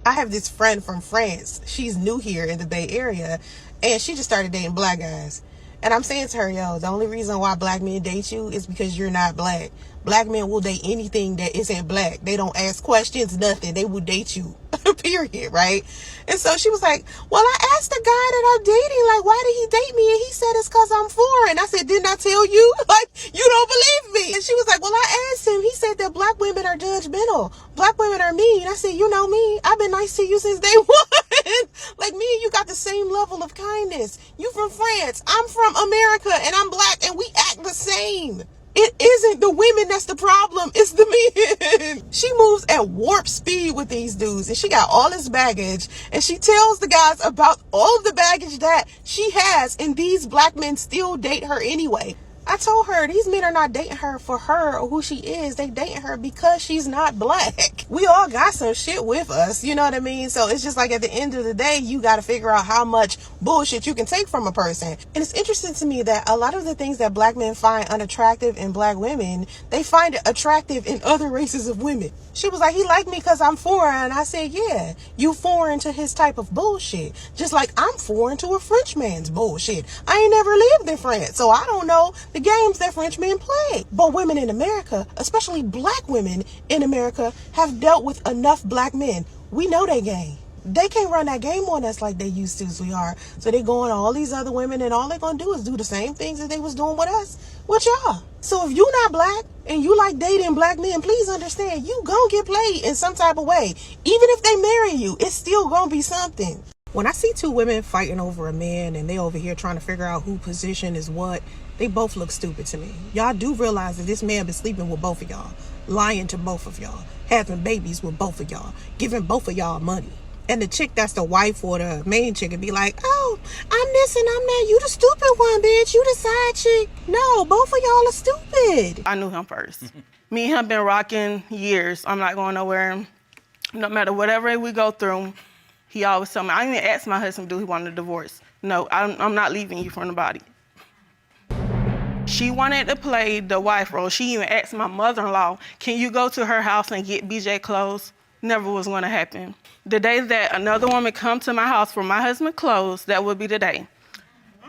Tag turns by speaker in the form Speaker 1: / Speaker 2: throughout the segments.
Speaker 1: I have this friend from France. She's new here in the Bay Area, and she just started dating black guys. And I'm saying to her, yo, the only reason why black men date you is because you're not black. Black men will date anything that isn't black. They don't ask questions, nothing. They will date you, period, right? And so she was like, well, I asked the guy that I'm dating, like, why did he date me? And he said it's because I'm foreign. I said, didn't I tell you? Like, you don't believe me. And she was like, well, I asked him. He said that black women are judgmental. Black women are mean. I said, you know me. I've been nice to you since day one. Like, me and you got the same level of kindness. You from France. I'm from America, and I'm black, and we act the same. It isn't the women that's the problem. It's the men. She moves at warp speed with these dudes, and she got all this baggage, and she tells the guys about all of the baggage that she has, and these black men still date her anyway. I told her these men are not dating her for her or who she is. They dating her because she's not black. We all got some shit with us. You know what I mean? So it's just like at the end of the day, you got to figure out how much bullshit you can take from a person. And it's interesting to me that a lot of the things that black men find unattractive in black women, they find it attractive in other races of women. She was like, he liked me because I'm foreign. I said, yeah, you foreign to his type of bullshit. Just like I'm foreign to a French man's bullshit. I ain't never lived in France, so I don't know the games that French men play. But women in America, especially black women in America, have dealt with enough black men. We know they game. They can't run that game on us like they used to, sweetheart. So they go on all these other women, and all they're gonna do is do the same things that they was doing with us, with y'all. So if you not black and you like dating black men, please understand you gonna get played in some type of way. Even if they marry you, it's still gonna be something. When I see two women fighting over a man and they over here trying to figure out who position is what, they both look stupid to me. Y'all do realize that this man been sleeping with both of y'all, lying to both of y'all, having babies with both of y'all, giving both of y'all money. And the chick that's the wife or the main chick would be like, oh, I'm this and I'm that. You the stupid one, bitch. You the side chick. No, both of y'all are stupid.
Speaker 2: I knew him first. Me and him been rocking years. I'm not going nowhere. No matter whatever we go through, he always tell me, I didn't even ask my husband, do he want a divorce? No, I'm not leaving you from the body. She wanted to play the wife role. She even asked my mother-in-law, can you go to her house and get BJ clothes? Never was going to happen. The day that another woman come to my house for my husband's clothes, that would be the day.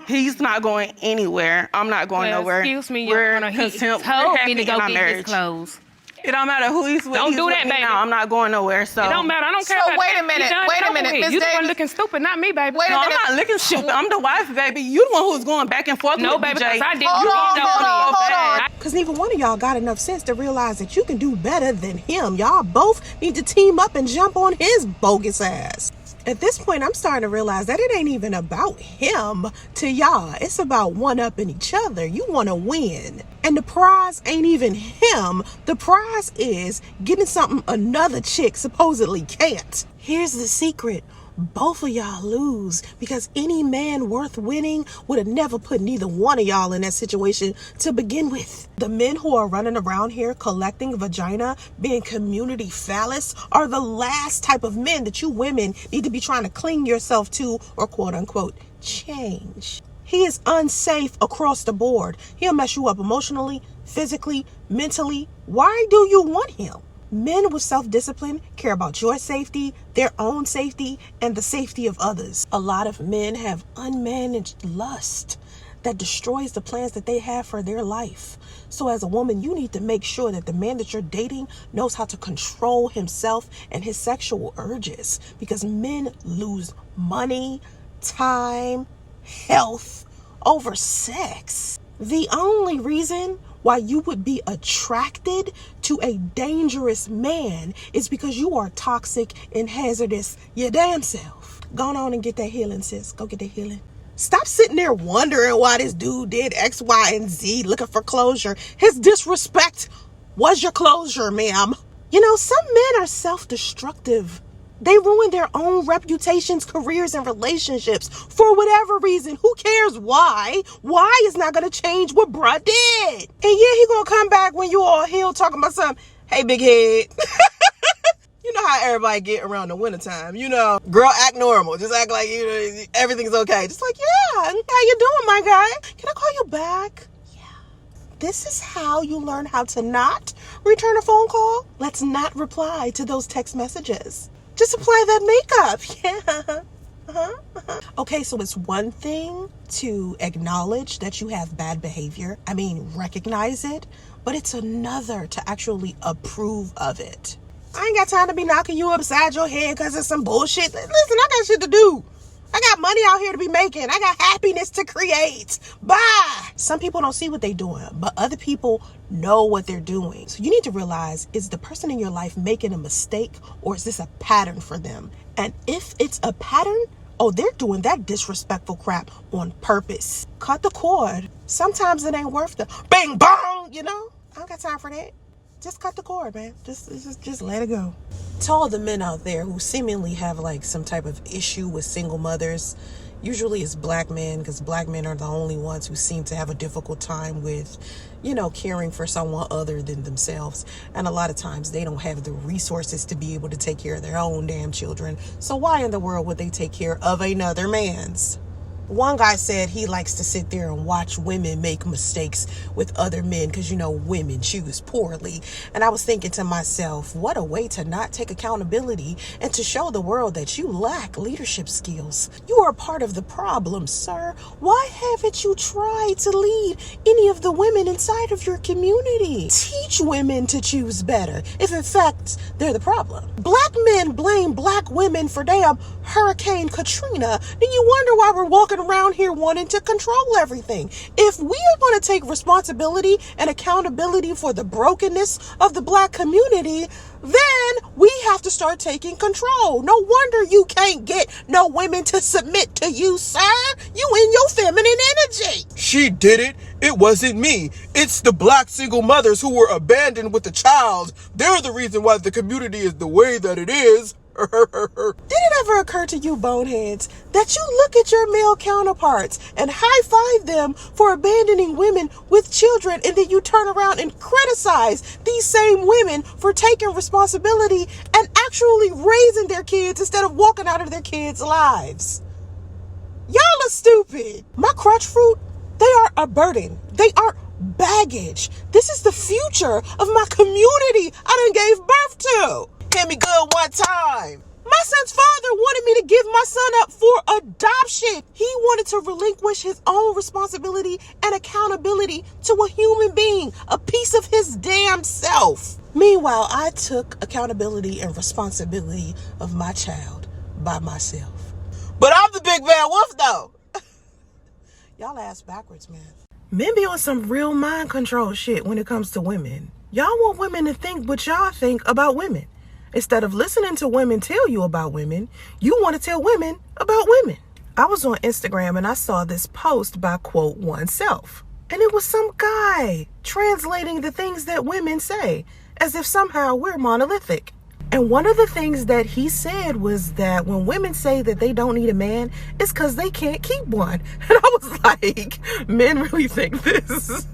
Speaker 2: He's not going anywhere. I'm not going nowhere.
Speaker 3: Excuse me, Your Honor, he told me to go get his clothes.
Speaker 2: It don't matter who he's with.
Speaker 3: Don't do that, baby.
Speaker 2: Now. I'm not going nowhere. So
Speaker 3: it don't matter. I don't care.
Speaker 4: So wait a minute. Ms.
Speaker 3: You the
Speaker 4: Davis.
Speaker 3: one looking stupid, not me, baby.
Speaker 4: Wait a minute.
Speaker 2: I'm not looking stupid. I'm the wife, baby. You the one who's going back and forth
Speaker 3: no,
Speaker 2: with
Speaker 3: baby,
Speaker 2: BJ.
Speaker 3: because I did.
Speaker 4: Hold on.
Speaker 1: Because neither one of y'all got enough sense to realize that you can do better than him. Y'all both need to team up and jump on his bogus ass. At this point, I'm starting to realize that it ain't even about him to y'all. It's about one-upping each other. You want to win. And the prize ain't even him. The prize is getting something another chick supposedly can't. Here's the secret. Both of y'all lose, because any man worth winning would have never put neither one of y'all in that situation to begin with. The men who are running around here collecting vagina, being community phallus, are the last type of men that you women need to be trying to cling yourself to or quote unquote change. He is unsafe across the board. He'll mess you up emotionally, physically, mentally. Why do you want him? Men with self-discipline care about your safety, their own safety, and the safety of others. A lot of men have unmanaged lust that destroys the plans that they have for their life. So as a woman, you need to make sure that the man that you're dating knows how to control himself and his sexual urges, because men lose money, time, health over sex. The only reason why you would be attracted to a dangerous man is because you are toxic and hazardous your damn self. Go on and get that healing, sis. Go get that healing. Stop sitting there wondering why this dude did X, Y, and Z, looking for closure. His disrespect was your closure, ma'am. You know, some men are self-destructive. They ruin their own reputations, careers, and relationships for whatever reason. Who cares why? Why is not going to change what bruh did. And yeah, he going to come back when you all healed talking about something. Hey, big head. You know how everybody get around the wintertime. You know, girl, act normal. Just act like everything's okay. Just like, yeah, how you doing, my guy? Can I call you back? Yeah. This is how you learn how to not return a phone call. Let's not reply to those text messages. Just apply that makeup. Yeah. Okay, so it's one thing to acknowledge that you have bad behavior. I mean, recognize it. But it's another to actually approve of it. I ain't got time to be knocking you upside your head because of some bullshit. Listen, I got shit to do. I got money out here to be making. I got happiness to create. Bye. Some people don't see what they're doing, but other people know what they're doing. So you need to realize, is the person in your life making a mistake, or is this a pattern for them? And if it's a pattern, oh, they're doing that disrespectful crap on purpose. Cut the cord. Sometimes it ain't worth the bang bong, you know? I don't got time for that. Just cut the cord, man. Just let it go. To all the men out there who seemingly have like some type of issue with single mothers, usually it's black men, because black men are the only ones who seem to have a difficult time with, you know, caring for someone other than themselves. And a lot of times they don't have the resources to be able to take care of their own damn children. So why in the world would they take care of another man's? One guy said he likes to sit there and watch women make mistakes with other men because, you know, women choose poorly. And I was thinking to myself, what a way to not take accountability and to show the world that you lack leadership skills. You are part of the problem, sir. Why haven't you tried to lead any of the women inside of your community? Teach women to choose better, if in fact they're the problem. Black men blame black women for damn Hurricane Katrina. Then you wonder why we're walking around here wanting to control everything. If we are going to take responsibility and accountability for the brokenness of the black community, then we have to start taking control. No wonder you can't get no women to submit to you, sir. You in your feminine energy.
Speaker 5: She did it. It wasn't me. It's the black single mothers who were abandoned with a child. They're the reason why the community is the way that it is.
Speaker 1: Did it ever occur to you boneheads that you look at your male counterparts and high-five them for abandoning women with children, and then you turn around and criticize these same women for taking responsibility and actually raising their kids instead of walking out of their kids' lives? Y'all are stupid. My crotch fruit, they are a burden. They aren't baggage. This is the future of my community I done gave birth to.
Speaker 5: Hit me good one time.
Speaker 1: My son's father wanted me to give my son up for adoption. He wanted to relinquish his own responsibility and accountability to a human being, a piece of his damn self. Meanwhile, I took accountability and responsibility of my child by myself.
Speaker 5: But I'm the big bad wolf, though.
Speaker 1: Y'all ass backwards, man. Men be on some real mind control shit when it comes to women. Y'all want women to think what y'all think about women. Instead of listening to women tell you about women, you want to tell women about women. I was on Instagram and I saw this post by Quote Oneself. And it was some guy translating the things that women say as if somehow we're monolithic. And one of the things that he said was that when women say that they don't need a man, it's because they can't keep one. And I was like, men really think this,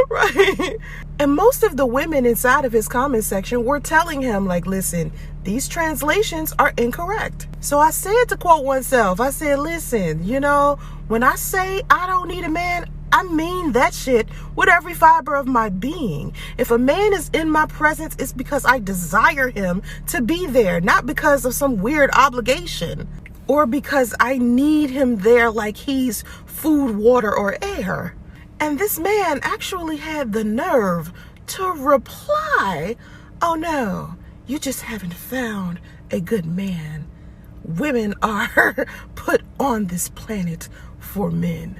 Speaker 1: right? And most of the women inside of his comment section were telling him, like, listen, these translations are incorrect. So I said to Quote Oneself, I said, listen, you know, when I say I don't need a man, I mean that shit with every fiber of my being. If a man is in my presence, it's because I desire him to be there, not because of some weird obligation or because I need him there like he's food, water, or air. And this man actually had the nerve to reply, oh no, you just haven't found a good man. Women are put on this planet for men.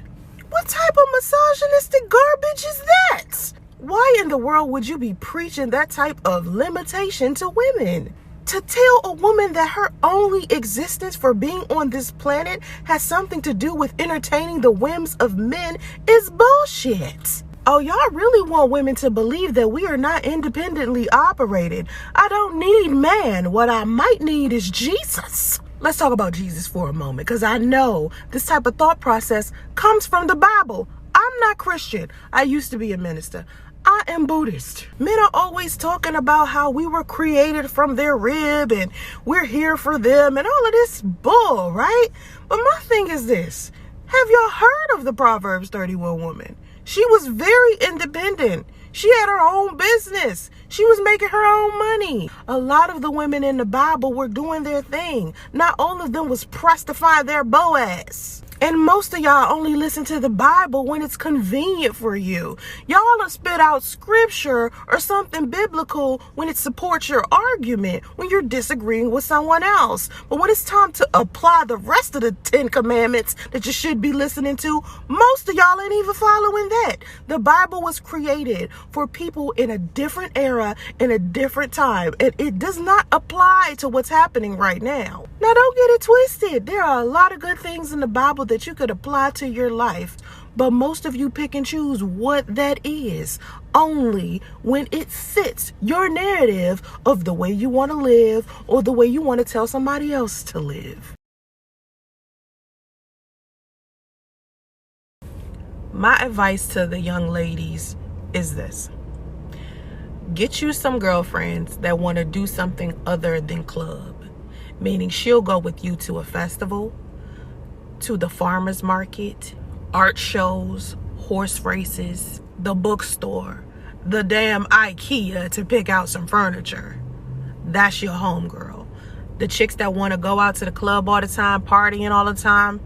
Speaker 1: What type of misogynistic garbage is that? Why in the world would you be preaching that type of limitation to women? To tell a woman that her only existence for being on this planet has something to do with entertaining the whims of men is bullshit. Oh, y'all really want women to believe that we are not independently operated. I don't need man. What I might need is Jesus. Let's talk about Jesus for a moment, because I know this type of thought process comes from the Bible. I'm not Christian. I used to be a minister. I am Buddhist. Men are always talking about how we were created from their rib and we're here for them and all of this bull, right? But my thing is this. Have y'all heard of the Proverbs 31 woman? She was very independent. She had her own business. She was making her own money. A lot of the women in the Bible were doing their thing. Not all of them was pressed to find their Boaz. And most of y'all only listen to the Bible when it's convenient for you. Y'all will spit out scripture or something biblical when it supports your argument, when you're disagreeing with someone else. But when it's time to apply the rest of the 10 commandments that you should be listening to, most of y'all ain't even following that. The Bible was created for people in a different era, in a different time. And it does not apply to what's happening right now. Now, don't get it twisted. There are a lot of good things in the Bible that you could apply to your life, but most of you pick and choose what that is only when it fits your narrative of the way you want to live or the way you want to tell somebody else to live. My advice to the young ladies is this: get you some girlfriends that want to do something other than club, meaning she'll go with you to a festival, to the farmer's market, art shows, horse races, the bookstore, the damn IKEA to pick out some furniture. That's your homegirl. The chicks that want to go out to the club all the time, partying all the time,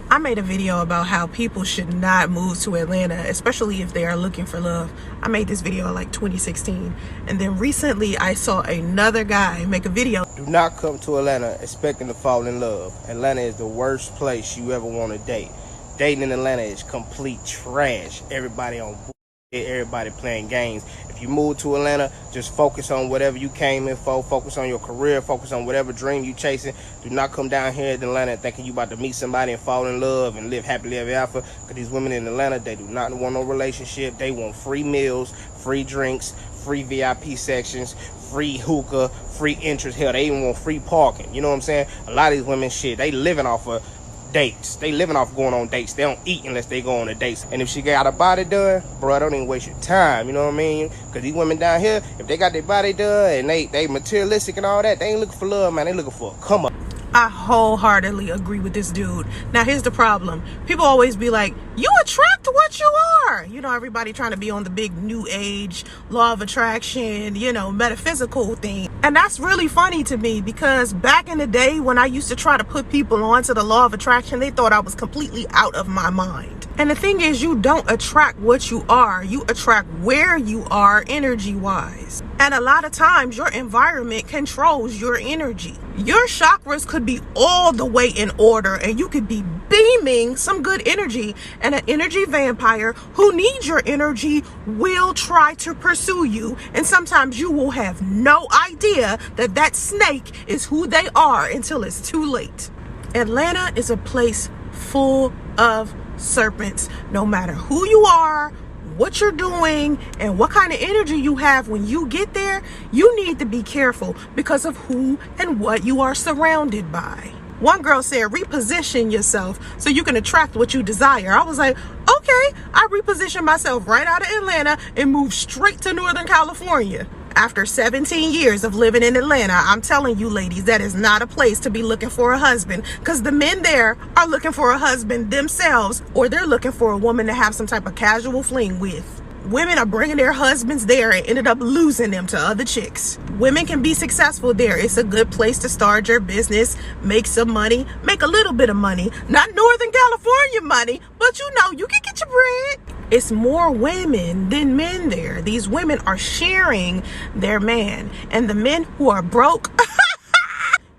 Speaker 1: I made a video about how people should not move to Atlanta, especially if they are looking for love. I made this video in like 2016. And then recently I saw another guy make a video.
Speaker 6: Do not come to Atlanta expecting to fall in love. Atlanta is the worst place you ever want to date. Dating in Atlanta is complete trash. Everybody on bullshit, everybody playing games. If you move to Atlanta, just focus on whatever you came in for. Focus on your career. Focus on whatever dream you chasing. Do not come down here to Atlanta thinking you about to meet somebody and fall in love and live happily ever after. Because these women in Atlanta, they do not want no relationship. They want free meals, free drinks, free VIP sections, free hookah, free interest. Hell, they even want free parking. You know what I'm saying? A lot of these women, shit, they living off of dates. They living off going on dates. They don't eat unless they go on a date. And if she got her body done, bro, don't even waste your time. You know what I mean? Because these women down here, if they got their body done and they materialistic and all that, they ain't looking for love, man. They looking for a come up.
Speaker 1: I wholeheartedly agree with this dude. Now, here's the problem. People always be like, you attract what you are. You know, everybody trying to be on the big new age, law of attraction, you know, metaphysical thing. And that's really funny to me because back in the day when I used to try to put people onto the law of attraction, they thought I was completely out of my mind. And the thing is, you don't attract what you are. You attract where you are energy-wise. And a lot of times your environment controls your energy. Your chakras could be all the way in order and you could be beaming some good energy, and an energy vampire who needs your energy will try to pursue you, and sometimes you will have no idea that that snake is who they are until it's too late. Atlanta is a place full of serpents. No matter who you are, what you're doing, and what kind of energy you have when you get there, you need to be careful because of who and what you are surrounded by. One girl said, reposition yourself so you can attract what you desire. I was like, okay. I repositioned myself right out of Atlanta and moved straight to Northern California. After 17 years of living in Atlanta, I'm telling you ladies, that is not a place to be looking for a husband, because the men there are looking for a husband themselves, or they're looking for a woman to have some type of casual fling with. Women are bringing their husbands there and ended up losing them to other chicks. Women can be successful there. It's a good place to start your business, make some money, make a little bit of money. Not Northern California money, but you know, you can get your bread. It's more women than men there. These women are sharing their man. And the men who are broke,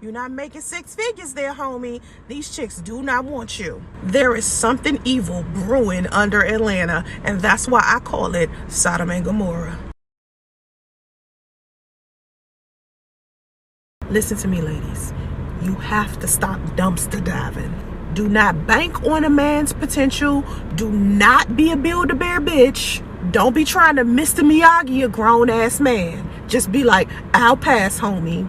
Speaker 1: you're not making 6 figures there, homie. These chicks do not want you. There is something evil brewing under Atlanta, and that's why I call it Sodom and Gomorrah. Listen to me, ladies. You have to stop dumpster diving. Do not bank on a man's potential. Do not be a Build-A-Bear bitch. Don't be trying to Mr. Miyagi a grown-ass man. Just be like, I'll pass, homie.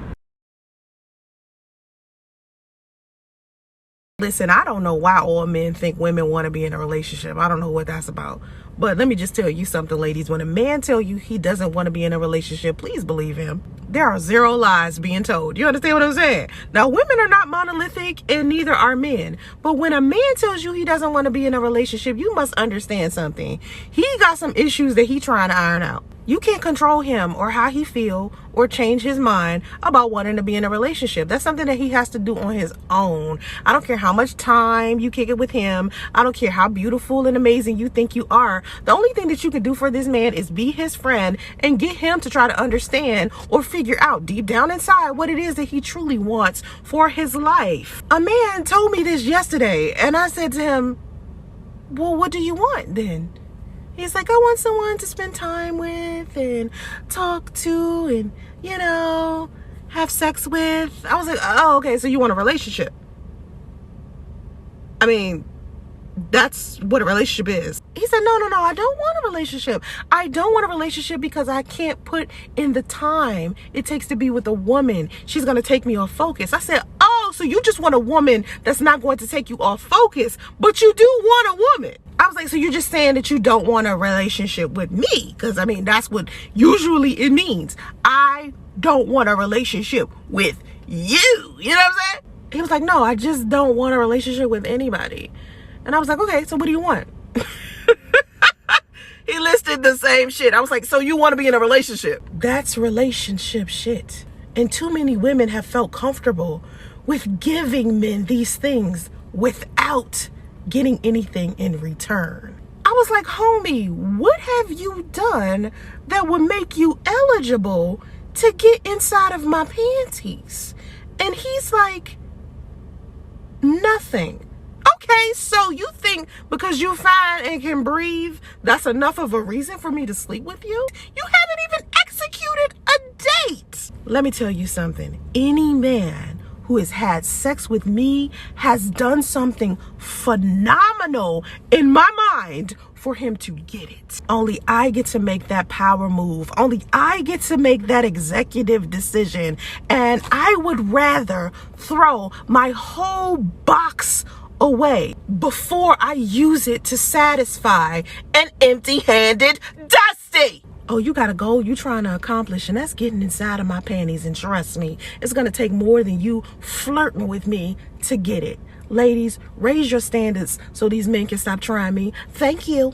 Speaker 1: Listen, I don't know why all men think women want to be in a relationship. I don't know what that's about. But let me just tell you something, ladies. When a man tells you he doesn't want to be in a relationship, please believe him. There are zero lies being told. You understand what I'm saying? Now, women are not monolithic and neither are men. But when a man tells you he doesn't want to be in a relationship, you must understand something. He got some issues that he trying to iron out. You can't control him or how he feel or change his mind about wanting to be in a relationship. That's something that he has to do on his own. I don't care how much time you kick it with him. I don't care how beautiful and amazing you think you are. The only thing that you can do for this man is be his friend and get him to try to understand or figure out deep down inside what it is that he truly wants for his life. A man told me this yesterday and I said to him, well, what do you want then? He's like, I want someone to spend time with and talk to and, you know, have sex with. I was like, oh, okay, so you want a relationship. I mean, that's what a relationship is. He said, no, I don't want a relationship. I don't want a relationship because I can't put in the time it takes to be with a woman. She's going to take me off focus. I said, oh, so you just want a woman that's not going to take you off focus, but you do want a woman. I was like, so you're just saying that you don't want a relationship with me? Because, I mean, that's what usually it means. I don't want a relationship with you. You know what I'm saying? He was like, no, I just don't want a relationship with anybody. And I was like, okay, so what do you want? He listed the same shit. I was like, so you want to be in a relationship? That's relationship shit. And too many women have felt comfortable with giving men these things without getting anything in return. I was like, homie, what have you done that would make you eligible to get inside of my panties? And he's like, nothing. Okay, so you think because you're fine and can breathe, that's enough of a reason for me to sleep with you? You haven't even executed a date. Let me tell you something. Any man who has had sex with me has done something phenomenal in my mind for him to get it. Only I get to make that power move. Only I get to make that executive decision. And I would rather throw my whole box away before I use it to satisfy an empty-handed Dusty. Oh, you got a goal you trying to accomplish, and that's getting inside of my panties. And trust me, it's going to take more than you flirting with me to get it. Ladies, raise your standards so these men can stop trying me. Thank you.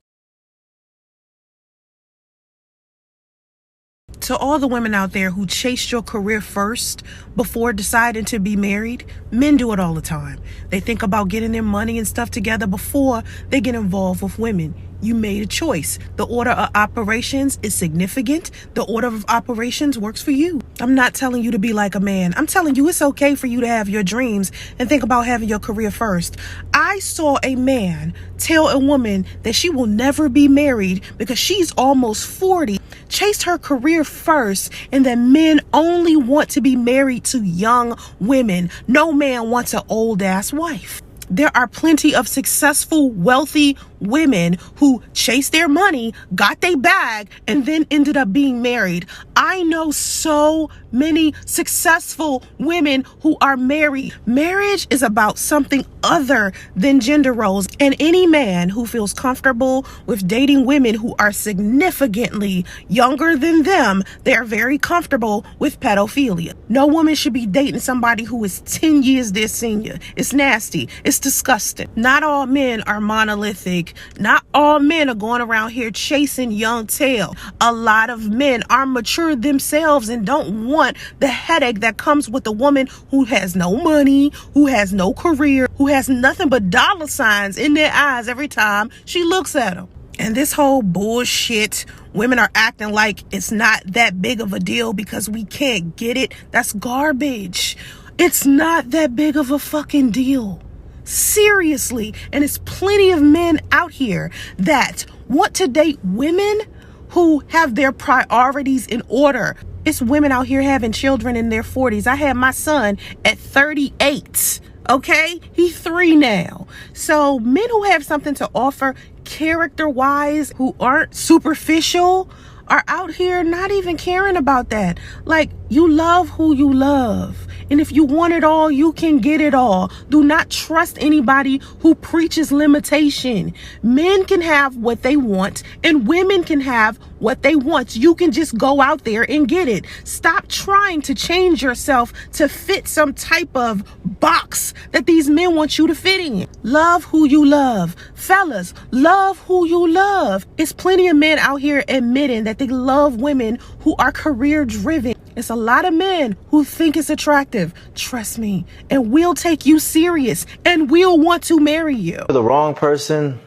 Speaker 1: To all the women out there who chased your career first before deciding to be married, men do it all the time. They think about getting their money and stuff together before they get involved with women. You made a choice. The order of operations is significant. The order of operations works for you. I'm not telling you to be like a man. I'm telling you it's okay for you to have your dreams and think about having your career first. I saw a man tell a woman that she will never be married because she's almost 40, chased her career first, and that men only want to be married to young women. No man wants an old ass wife. There are plenty of successful, wealthy women who chased their money, got their bag, and then ended up being married. I know so many successful women who are married. Marriage is about something other than gender roles. And any man who feels comfortable with dating women who are significantly younger than them, they're very comfortable with pedophilia. No woman should be dating somebody who is 10 years their senior. It's nasty. It's disgusting. Not all men are monolithic. Not all men are going around here chasing young tail. A lot of men are mature themselves and don't want the headache that comes with a woman who has no money, who has no career, who has nothing but dollar signs in their eyes every time she looks at them. And this whole bullshit, women are acting like it's not that big of a deal because we can't get it. That's garbage. It's not that big of a fucking deal. Seriously. And it's plenty of men out here that want to date women who have their priorities in order. It's women out here having children in their 40s. I had my son at 38. Okay? He's 3 now. So men who have something to offer character-wise, who aren't superficial, are out here not even caring about that. Like, you love who you love. And if you want it all, you can get it all. Do not trust anybody who preaches limitation. Men can have what they want and women can have what they want. You can just go out there and get it. Stop trying to change yourself to fit some type of box that these men want you to fit in. Love who you love. Fellas, love who you love. It's plenty of men out here admitting that they love women who are career driven. It's a lot of men who think it's attractive. Trust me, and we'll take you serious and we'll want to marry you.
Speaker 7: For the wrong person,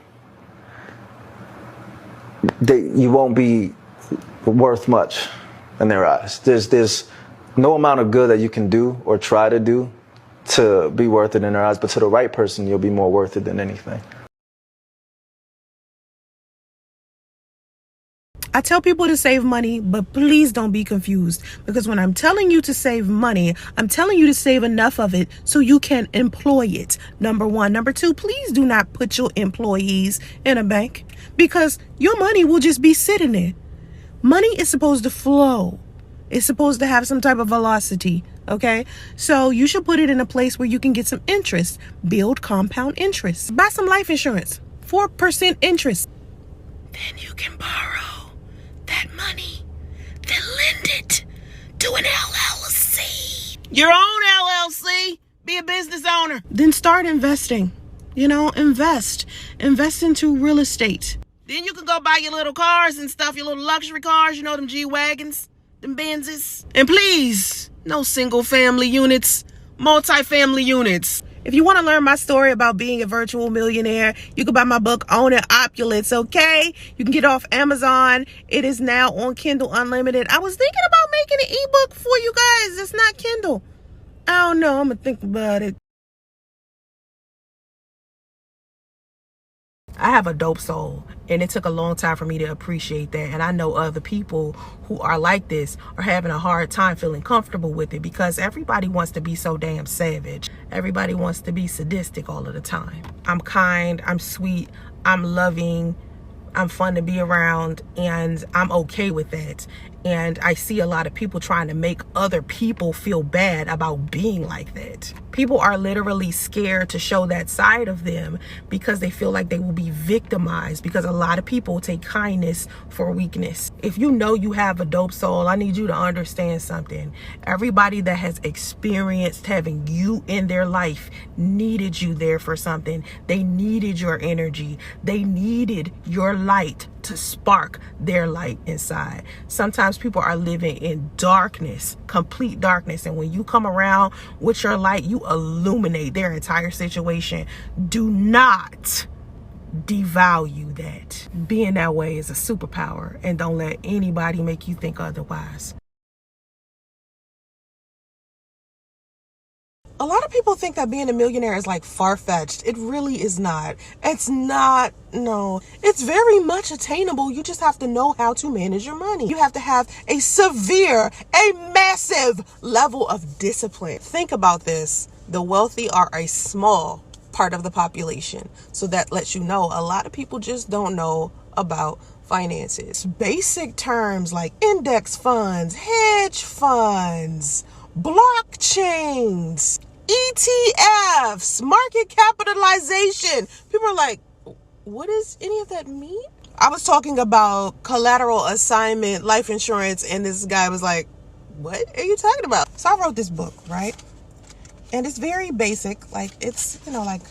Speaker 7: you won't be worth much in their eyes. There's no amount of good that you can do or try to do to be worth it in their eyes, but to the right person, you'll be more worth it than anything.
Speaker 1: I tell people to save money, but please don't be confused, because when I'm telling you to save money, I'm telling you to save enough of it so you can employ it. Number one. Number two, please do not put your employees in a bank, because your money will just be sitting there. Money is supposed to flow. It's supposed to have some type of velocity, okay? So you should put it in a place where you can get some interest. Build compound interest. Buy some life insurance, 4% interest. Then you can borrow that money, then lend it to an LLC. Your own LLC. Be a business owner. Then start investing. Invest into real estate. Then you can go buy your little cars and stuff, your little luxury cars, them G-Wagons, them Benzes. And please, no single family units, multi-family units. If you want to learn my story about being a virtual millionaire, you can buy my book, Owning Opulence, okay? You can get it off Amazon. It is now on Kindle Unlimited. I was thinking about making an ebook for you guys. It's not Kindle. I don't know. I'm going to think about it. I have a dope soul, and it took a long time for me to appreciate that. And I know other people who are like this are having a hard time feeling comfortable with it, because everybody wants to be so damn savage. Everybody wants to be sadistic all of the time. I'm kind, I'm sweet, I'm loving, I'm fun to be around, and I'm okay with that. And I see a lot of people trying to make other people feel bad about being like that. People are literally scared to show that side of them because they feel like they will be victimized, because a lot of people take kindness for weakness. If you know you have a dope soul, I need you to understand something. Everybody that has experienced having you in their life needed you there for something. They needed your energy. They needed your light to spark their light inside. Sometimes people are living in darkness, complete darkness, and when you come around with your light, you illuminate their entire situation. Do not devalue that. Being that way is a superpower, and don't let anybody make you think otherwise. A lot of people think that being a millionaire is like far-fetched. It really is not. It's not, no. It's very much attainable. You just have to know how to manage your money. You have to have a massive level of discipline. Think about this. The wealthy are a small part of the population. So that lets you know a lot of people just don't know about finances. Basic terms like index funds, hedge funds, blockchains, ETFs, market capitalization. People are like, what does any of that mean? I was talking about collateral assignment, life insurance, and this guy was like, what are you talking about? So I wrote this book, right? And it's very basic. Like, it's, like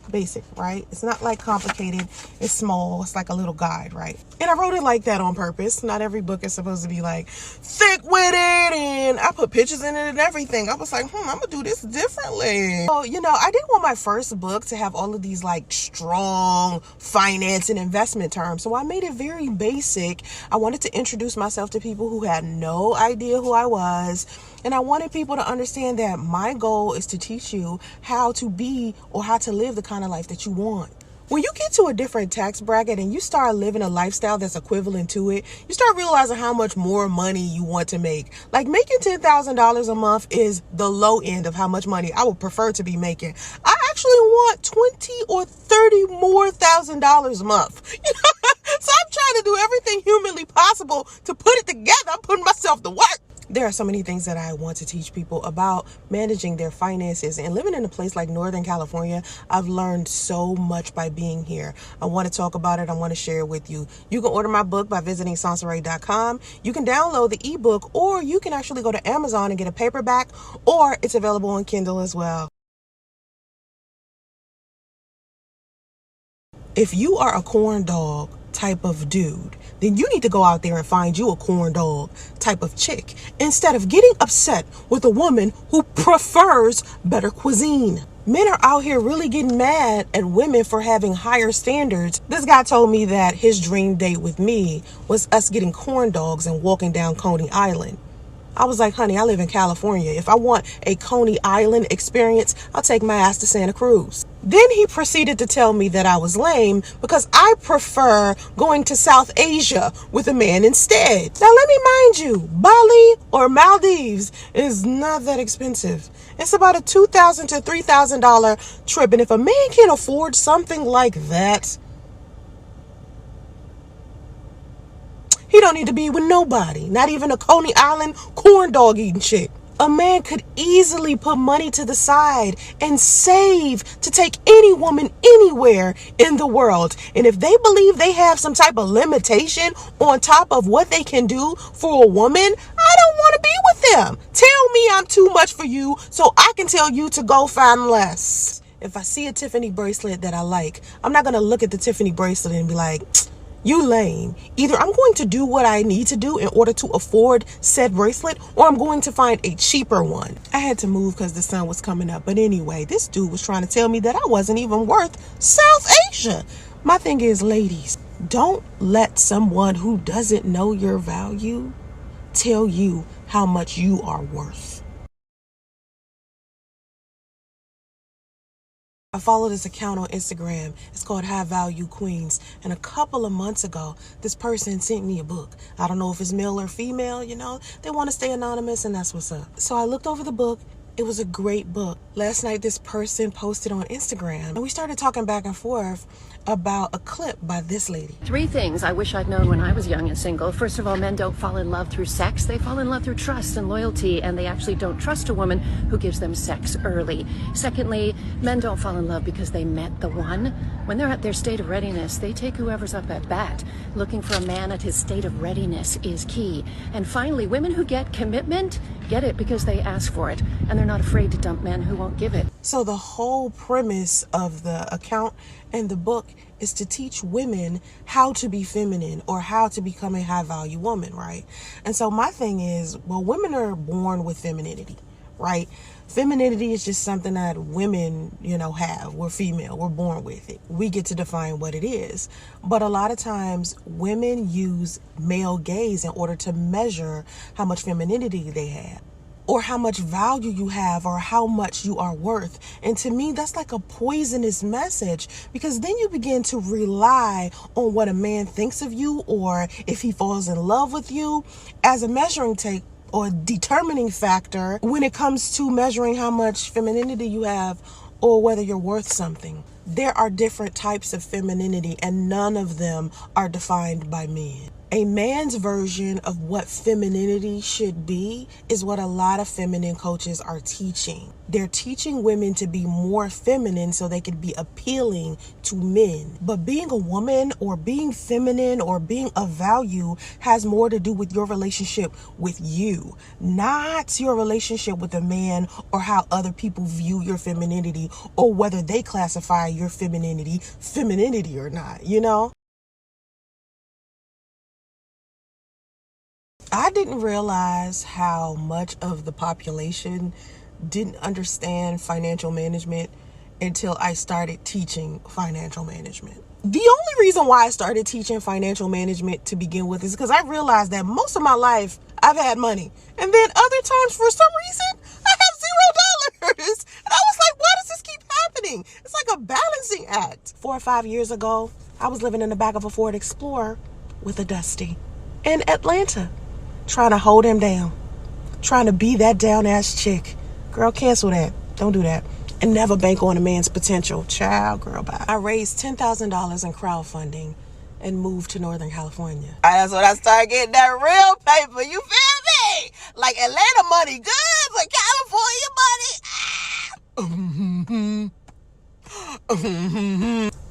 Speaker 1: basic, right? It's not like complicated. It's small. It's like a little guide, right? And I wrote it like that on purpose. Not every book is supposed to be like thick with it, and I put pictures in it and everything. I was like, I'm gonna do this differently. So, I didn't want my first book to have all of these like strong finance and investment terms. So I made it very basic. I wanted to introduce myself to people who had no idea who I was. And I wanted people to understand that my goal is to teach you how to be or how to live the kind of life that you want. When you get to a different tax bracket and you start living a lifestyle that's equivalent to it, you start realizing how much more money you want to make. Like, making $10,000 a month is the low end of how much money I would prefer to be making. I actually want 20 or 30 more $1,000 a month. So I'm trying to do everything humanly possible to put it together. I'm putting myself to work. There are so many things that I want to teach people about managing their finances, and living in a place like Northern California, I've learned so much by being here. I want to talk about it. I want to share it with you. You can order my book by visiting Soncerae.com. You can download the ebook, or you can actually go to Amazon and get a paperback, or it's available on Kindle as well. If you are a corn dog type of dude, then you need to go out there and find you a corn dog type of chick, instead of getting upset with a woman who prefers better cuisine. Men are out here really getting mad at women for having higher standards. This guy told me that his dream date with me was us getting corn dogs and walking down Coney Island. I was like, honey, I live in California. If I want a Coney Island experience, I'll take my ass to Santa Cruz. Then he proceeded to tell me that I was lame because I prefer going to South Asia with a man instead. Now, let me mind you, Bali or Maldives is not that expensive. It's about a $2,000 to $3,000 trip. And if a man can afford something like that, he don't need to be with nobody, not even a Coney Island corn dog eating chick. A man could easily put money to the side and save to take any woman anywhere in the world. And if they believe they have some type of limitation on top of what they can do for a woman, I don't want to be with them. Tell me I'm too much for you so I can tell you to go find less. If I see a Tiffany bracelet that I like, I'm not going to look at the Tiffany bracelet and be like, you lame. Either I'm going to do what I need to do in order to afford said bracelet, or I'm going to find a cheaper one. I had to move because the sun was coming up. But anyway, this dude was trying to tell me that I wasn't even worth South Asia. My thing is, ladies, don't let someone who doesn't know your value tell you how much you are worth. I follow this account on Instagram. It's called High Value Queens. And a couple of months ago, this person sent me a book. I don't know if it's male or female, you know. They want to stay anonymous, and that's what's up. So I looked over the book. It was a great book. Last night, this person posted on Instagram, and we started talking back and forth about a clip by this lady.
Speaker 8: 3 things I wish I'd known when I was young and single. First of all, men don't fall in love through sex. They fall in love through trust and loyalty, and they actually don't trust a woman who gives them sex early. Secondly, men don't fall in love because they met the one. When they're at their state of readiness, they take whoever's up at bat. Looking for a man at his state of readiness is key. And finally, women who get commitment get it because they ask for it, and they're not afraid to dump men who won't give it.
Speaker 1: So the whole premise of the account and the book is to teach women how to be feminine, or how to become a high value woman, right? And so my thing is, well, women are born with femininity, right? Femininity is just something that women, have. We're female. We're born with it. We get to define what it is. But a lot of times women use male gaze in order to measure how much femininity they have, or how much value you have, or how much you are worth. And to me, that's like a poisonous message, because then you begin to rely on what a man thinks of you, or if he falls in love with you, as a measuring tape or determining factor when it comes to measuring how much femininity you have, or whether you're worth something. There are different types of femininity, and none of them are defined by men. A man's version of what femininity should be is what a lot of feminine coaches are teaching. They're teaching women to be more feminine so they can be appealing to men. But being a woman, or being feminine, or being of value has more to do with your relationship with you, not your relationship with a man, or how other people view your femininity, or whether they classify your femininity or not, I didn't realize how much of the population didn't understand financial management until I started teaching financial management. The only reason why I started teaching financial management to begin with is because I realized that most of my life I've had money. And then other times, for some reason, I have $0. And I was like, why does this keep happening? It's like a balancing act. 4 or 5 years ago, I was living in the back of a Ford Explorer with a Dusty in Atlanta, trying to hold him down, trying to be that down-ass chick. Girl, cancel that. Don't do that. And never bank on a man's potential. Child, girl, bye. I raised $10,000 in crowdfunding and moved to Northern California. That's when I started getting that real paper. You feel money. Like Atlanta money good, but California money.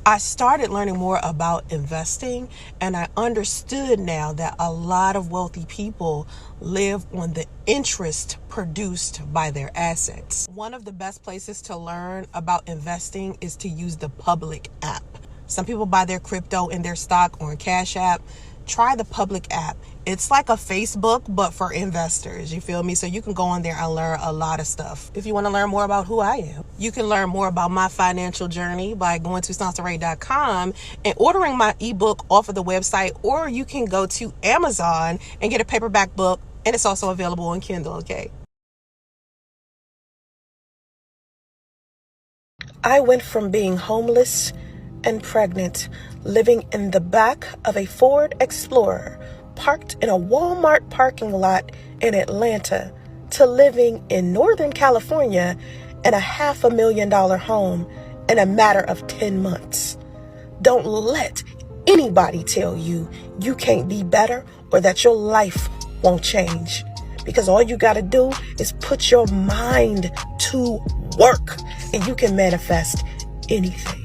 Speaker 1: I started learning more about investing, and I understood now that a lot of wealthy people live on the interest produced by their assets. One of the best places to learn about investing is to use the Public app. Some people buy their crypto and their stock on Cash App. Try the Public app. It's like a Facebook, but for investors. You feel me? So you can go on there and learn a lot of stuff. If you want to learn more about who I am, you can learn more about my financial journey by going to Soncerae.com and ordering my ebook off of the website, or you can go to Amazon and get a paperback book, and it's also available on Kindle, okay? I went from being homeless and pregnant, living in the back of a Ford Explorer parked in a Walmart parking lot in Atlanta, to living in Northern California in a $500,000 home in a matter of 10 months. Don't let anybody tell you you can't be better or that your life won't change, because all you got to do is put your mind to work and you can manifest anything.